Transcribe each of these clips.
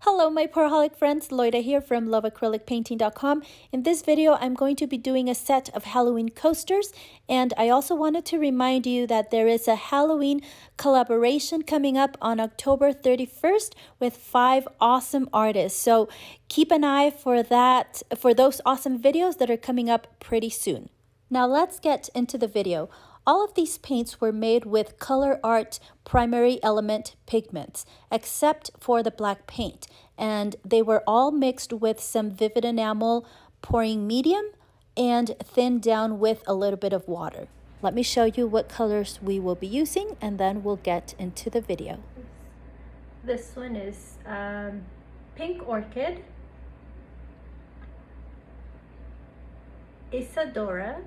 Hello my Pouraholic friends, Loida here from loveacrylicpainting.com. In this video, I'm going to be doing a set of Halloween coasters, and I also wanted to remind you that there is a Halloween collaboration coming up on October 31st with 5 awesome artists. So keep an eye for that, for those awesome videos that are coming up pretty soon. Now let's get into the video. All of these paints were made with Colourarte primary element pigments, except for the black paint. And they were all mixed with some Vivid Enamel pouring medium and thinned down with a little bit of water. Let me show you what colors we will be using, and then we'll get into the video. This one is Pink Orchid, Isadora,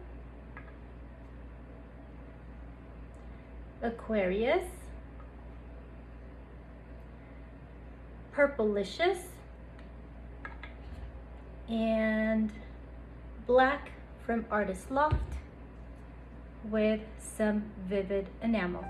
Aquarius, Purplelicious, and black from artist Loft with some Vivid Enamel.